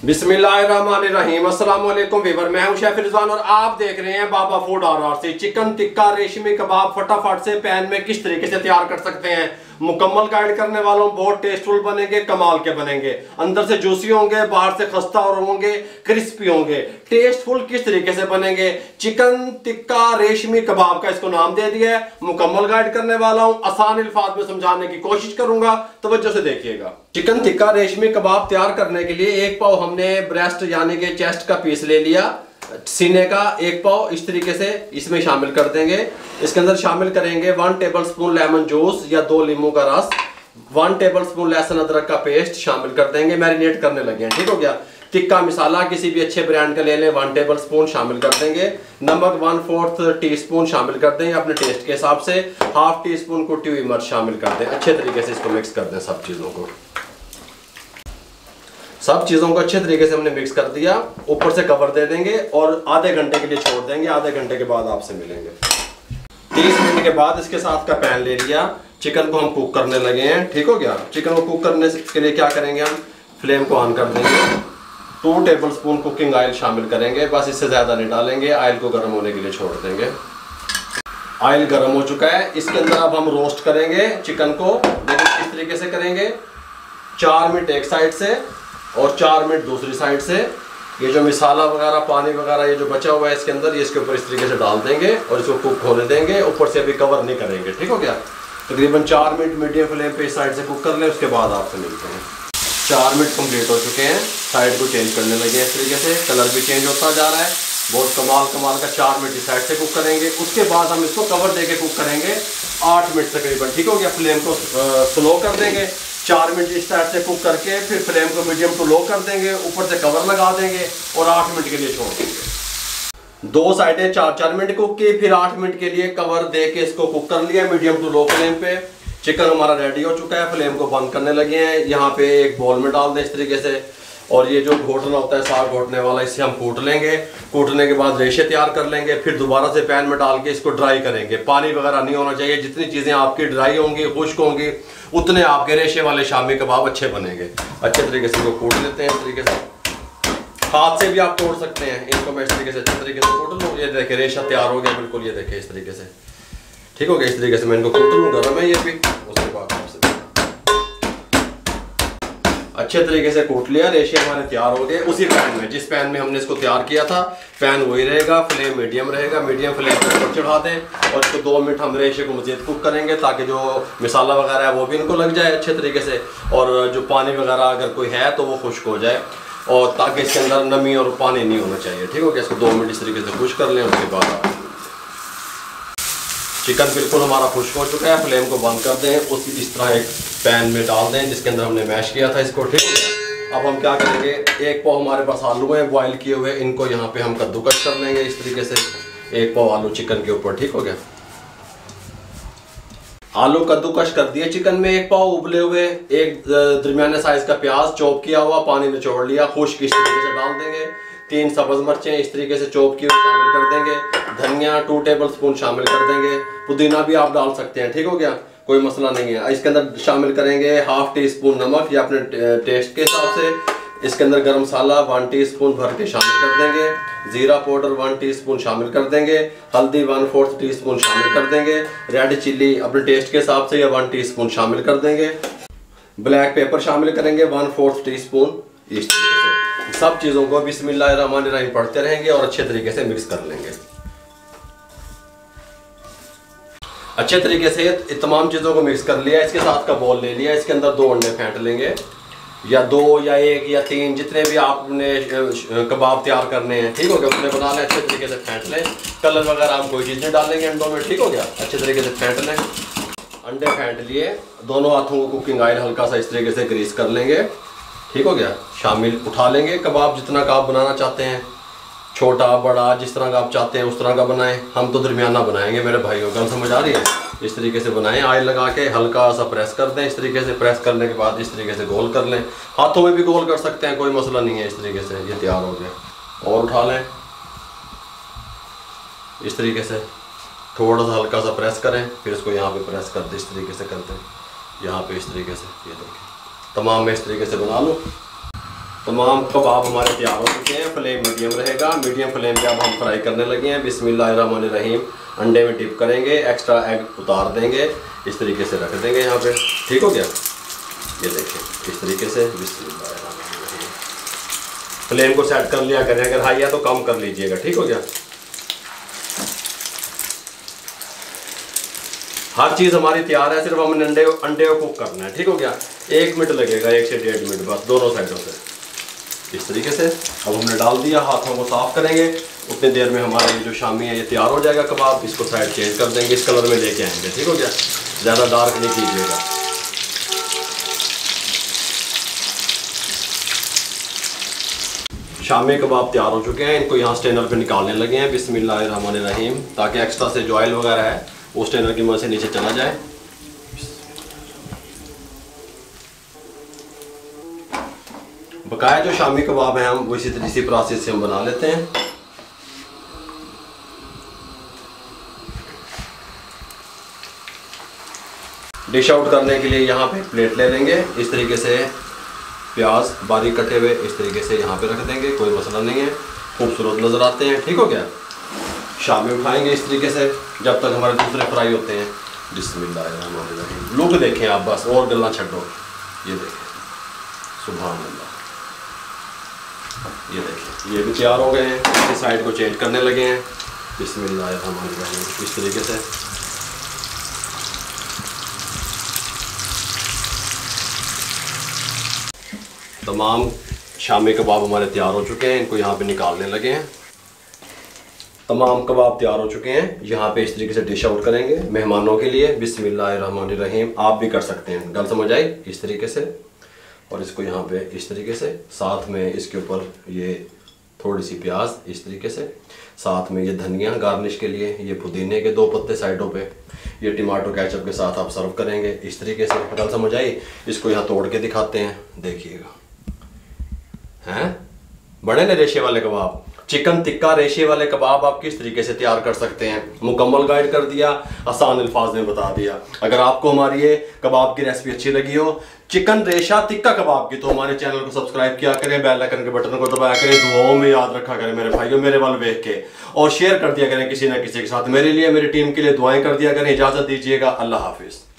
बिस्मिल्लाहिर्रहमानिर्रहीम। अस्सलाम वालेकुम वीवर, मैं हूं शेफ रिजवान और आप देख रहे हैं बाबा फूड RRC। चिकन टिक्का रेशमी कबाब फटाफट से पैन में किस तरीके से तैयार कर सकते हैं, मुकम्मल गाइड करने वालों। बहुत टेस्टफुल बनेंगे, कमाल के बनेंगे। अंदर से जूसी होंगे, बाहर से खस्ता और होंगे क्रिस्पी होंगे। टेस्टफुल किस तरीके से बनेंगे, चिकन टिक्का रेशमी कबाब का इसको नाम दे दिया है। मुकम्मल गाइड करने वाला हूं, आसान अल्फाज में समझाने की कोशिश करूंगा, तवज्जो से देखिएगा। चिकन टिक्का रेशमी कबाब तैयार करने के लिए एक पाव हमने ब्रेस्ट यानी कि चेस्ट का पीस ले लिया। सीने का एक पाव इस तरीके से इसमें शामिल कर देंगे। इसके अंदर शामिल करेंगे 1 टेबलस्पून लेमन जूस या 2 नींबू का रस, 1 टेबलस्पून लहसुन अदरक का पेस्ट शामिल कर देंगे। मैरिनेट करने लगे हैं, ठीक हो गया। टिक्का मसाला किसी भी अच्छे ब्रांड का ले लें, 1 टेबलस्पून शामिल कर देंगे। नमक 1/4 टीस्पून शामिल कर देंगे अपने टेस्ट के हिसाब से। हाफ टी स्पून कुटी हुई मिर्च शामिल कर दें। अच्छे तरीके से इसको मिक्स कर दें। सब चीज़ों को अच्छे तरीके से हमने मिक्स कर दिया। ऊपर से कवर दे देंगे और आधे घंटे के लिए छोड़ देंगे। आधे घंटे के बाद आपसे मिलेंगे। 30 मिनट के बाद इसके साथ का पैन ले लिया। चिकन को हम कुक करने लगे हैं, ठीक हो गया। चिकन को कुक करने के लिए क्या करेंगे, हम फ्लेम को ऑन कर देंगे। 2 टेबलस्पून कुकिंग ऑयल शामिल करेंगे, बस इससे ज़्यादा नहीं डालेंगे। ऑयल को गर्म होने के लिए छोड़ देंगे। ऑयल गर्म हो चुका है, इसके अंदर अब हम रोस्ट करेंगे चिकन को। देखिए किस तरीके से करेंगे, 4 मिनट एक साइड से और 4 मिनट दूसरी साइड से। ये जो मसाला वगैरह पानी वगैरह ये जो बचा हुआ है इसके अंदर, ये इसके ऊपर इस तरीके से डाल देंगे और इसको कुक होने देंगे। ऊपर से अभी कवर नहीं करेंगे, ठीक हो गया। तकरीबन 4 मिनट मीडियम फ्लेम पे इस साइड से कुक कर लें, उसके बाद आपसे मिलते हैं। 4 मिनट कंप्लीट हो चुके हैं। साइड को चेंज करने लगे हैं इस तरीके से। कलर भी चेंज होता जा रहा है। बहुत कमाल का 4 मिनट इस साइड से कुक करेंगे। उसके बाद हम इसको कवर दे के कुक करेंगे 8 मिनट तकरीबन, ठीक हो गया। फ्लेम को स्लो कर देंगे। 4 मिनट इस साइड से कुक करके फिर फ्लेम को मीडियम टू लो कर देंगे। ऊपर से कवर लगा देंगे और 8 मिनट के लिए छोड़ देंगे। 2 साइडें 4-4 मिनट कुक की, फिर 8 मिनट के लिए कवर दे के इसको कुक कर लिया मीडियम टू लो फ्लेम पे। चिकन हमारा रेडी हो चुका है। फ्लेम को बंद करने लगे हैं। यहाँ पे एक बोल में डाल दें इस तरीके से। और ये जो घोटना होता है साग घोटने वाला, इससे हम कूट लेंगे। कूटने के बाद रेशे तैयार कर लेंगे। फिर दोबारा से पैन में डाल के इसको ड्राई करेंगे। पानी वगैरह नहीं होना चाहिए। जितनी चीज़ें आपकी ड्राई होंगी, खुश्क होंगी, उतने आपके रेशे वाले शामी कबाब अच्छे बनेंगे। अच्छे तरीके से इसको कूट लेते हैं इस तरीके से। हाथ से भी आप तोड़ सकते हैं। इनको मैं इस तरीके से अच्छे तरीके से कूट लूँ। ये देखिए रेशा तैयार हो गया बिल्कुल। ये देखिए इस तरीके से, ठीक हो गया। इस तरीके से मैं इनको कूट लूँ। गर्म है ये भी। उसके बाद अच्छे तरीके से कूट लिया। रेशे हमारे तैयार हो गए। उसी पैन में, जिस पैन में हमने इसको तैयार किया था, पैन वही रहेगा। फ्लेम मीडियम रहेगा। मीडियम फ्लेम पर चढ़ा दें और इसको 2 मिनट हम रेशे को मज़ीद कुक करेंगे, ताकि जो मसाला वगैरह है वो भी इनको लग जाए अच्छे तरीके से। और जो पानी वगैरह अगर कोई है तो वो खुश्क हो जाए, और ताकि इसके अंदर नमी और पानी नहीं होना चाहिए, ठीक हो गया। इसको 2 मिनट इस तरीके से खुश्क कर लें। उसके बाद चिकन बिल्कुल हमारा खुश्क हो चुका है। फ्लेम को बंद कर दें। उस इस तरह एक पैन में डाल दें जिसके अंदर हमने मैश किया था इसको, ठीक है। अब हम क्या करेंगे, एक पाव हमारे पास आलू हैं बॉयल किए हुए, इनको यहाँ पे हम कद्दूकस कर लेंगे इस तरीके से। 1 पाव आलू चिकन के ऊपर, ठीक हो गया। आलू कद्दूकस कर दिए चिकन में। 1 पाव उबले हुए, एक दरमियाने साइज का प्याज चॉप किया हुआ, पानी निचोड़ लिया, खुश्क इस तरीके से डाल देंगे। 3 सब्ज मिर्चें इस तरीके से चॉप की शामिल कर देंगे। धनिया 2 टेबलस्पून शामिल कर देंगे। पुदीना भी आप डाल सकते हैं, ठीक हो गया, कोई मसला नहीं है। इसके अंदर शामिल करेंगे हाफ टी स्पून नमक या अपने टेस्ट के हिसाब से। इसके अंदर गरम मसाला 1 टीस्पून भर के शामिल कर देंगे। जीरा पाउडर 1 टीस्पून शामिल कर देंगे। हल्दी 1/4 टीस्पून शामिल कर देंगे। रेड चिल्ली अपने टेस्ट के हिसाब से या 1 टीस्पून शामिल कर देंगे। ब्लैक पेपर शामिल करेंगे 1/4 टीस्पून। इस तरीके से सब चीज़ों को बिस्मिल्लाहिर्रहमानिर्रहीम पढ़ते रहेंगे और अच्छे तरीके से मिक्स कर लेंगे। अच्छे तरीके से तमाम चीज़ों को मिक्स कर लिया। इसके साथ का बॉल ले लिया। इसके अंदर 2 अंडे फेंट लेंगे, या 2 या 1 या 3, जितने भी आपने कबाब तैयार करने हैं, ठीक हो गया। उसमें बना लें, अच्छे तरीके से फेंट लें। कलर वगैरह हम कोई चीज़ नहीं डालेंगे अंडों में, ठीक हो गया। अच्छे तरीके से फेंट लें। अंडे फेंट लिए। दोनों हाथों को कुकिंग ऑयल हल्का सा इस तरीके से ग्रीस कर लेंगे, ठीक हो गया। शामिल उठा लेंगे। कबाब जितना का आप बनाना चाहते हैं, छोटा बड़ा जिस तरह का आप चाहते हैं उस तरह का बनाएं। हम तो दरमियाना बनाएंगे मेरे भाइयों, गल समझ आ रही है। इस तरीके से बनाएं। ऑयल लगा के हल्का सा प्रेस कर दें। इस तरीके से प्रेस करने के बाद इस तरीके से गोल कर लें। हाथों में भी गोल कर सकते हैं, कोई मसला नहीं है। इस तरीके से ये तैयार हो गया। और उठा लें इस तरीके से। थोड़ा सा हल्का सा प्रेस करें, फिर इसको यहाँ पे प्रेस कर दें। इस तरीके से करते हैं यहाँ पे इस तरीके से। ये देखिए तमाम मैं इस तरीके से बना लूँ। तमाम कबाब हमारे तैयार हो चुके हैं। फ्लेम मीडियम रहेगा, मीडियम फ्लेम पे अब हम फ्राई करने लगे हैं। बिस्मिल्लाहिर्रहमानिर्रहीम। अंडे में डिप करेंगे, एक्स्ट्रा एग उतार देंगे, इस तरीके से रख देंगे यहाँ पे। ठीक हो गया, ये देखिए इस तरीके से। बिस्मिल्लाहिर्रहमानिर्रहीम। फ्लेम को सेट कर लिया करें, अगर हाई है तो कम कर लीजिएगा। ठीक हो गया, हर चीज़ हमारी तैयार है, सिर्फ हमने अंडे को कुक करना है। ठीक हो गया, 1 मिनट लगेगा, 1 से 1.5 मिनट बस, दोनों साइडों से इस तरीके से। अब हमने डाल दिया, हाथों को साफ करेंगे। उतनी देर में हमारा ये जो शामी है ये तैयार हो जाएगा कबाब। इसको साइड चेंज कर देंगे, इस कलर में लेके आएंगे। ठीक हो गया, ज़्यादा डार्क नहीं कीजिएगा। शामी कबाब तैयार हो चुके हैं, इनको यहाँ स्टेनर पे निकालने लगे हैं। बिस्मिल्लाहिर्रहमानिर्रहीम, ताकि एक्स्ट्रा से जो ऑयल वगैरह है वो स्टेनर की मदद से नीचे चला जाए। बकाया जो शामी कबाब है हम वो इसी प्रोसेस से हम बना लेते हैं। डिश आउट करने के लिए यहाँ पे प्लेट ले लेंगे, इस तरीके से प्याज बारीक कटे हुए इस तरीके से यहाँ पे रख देंगे, कोई मसला नहीं है, खूबसूरत नज़र आते हैं। ठीक हो गया, शामी उठाएंगे इस तरीके से जब तक हमारे दूसरे फ्राई होते हैं। बिस्मिल्लाहिर्रहमानिर्रहीम। लुक देखें आप, बस और गल्ला छड्डो। ये देखें, सुभान अल्लाह। ये देखिए ये भी तैयार हो गए हैं, इसकी साइड को चेंज करने लगे हैं। बिस्मिल्लाहिर्रहमानिर्रहीम, इस तरीके से। तमाम शामी कबाब हमारे तैयार हो चुके हैं, इनको यहाँ पे निकालने लगे हैं। तमाम कबाब तैयार हो चुके हैं, यहाँ पे इस तरीके से डिश आउट करेंगे मेहमानों के लिए। बिस्मिल्लाहिर्रहमानिर्रहीम। आप भी कर सकते हैं, गल समझ आई, इस तरीके से। और इसको यहाँ पे इस तरीके से, साथ में इसके ऊपर ये थोड़ी सी प्याज इस तरीके से, साथ में ये धनिया गार्निश के लिए, ये पुदीने के 2 पत्ते साइडों पे, ये टमाटो केचप के साथ आप सर्व करेंगे इस तरीके से। गल समझ आई। इसको यहाँ तोड़ के दिखाते हैं, देखिएगा, हैं बड़े ने रेशे वाले कबाब। चिकन टिक्का रेशे वाले कबाब आप किस तरीके से तैयार कर सकते हैं, मुकम्मल गाइड कर दिया, आसान अल्फाज में बता दिया। अगर आपको हमारी ये कबाब की रेसिपी अच्छी लगी हो, चिकन रेशा टिक्का कबाब की, तो हमारे चैनल को सब्सक्राइब किया करें, बेल आइकन के बटन को दबाया करें, दुआओं में याद रखा करें मेरे भाइयों, मेरे वाल देख के, और शेयर कर दिया करें किसी न किसी के साथ। मेरे लिए, मेरी टीम के लिए दुआएं कर दिया करें। इजाज़त दीजिएगा, अल्लाह हाफिज़।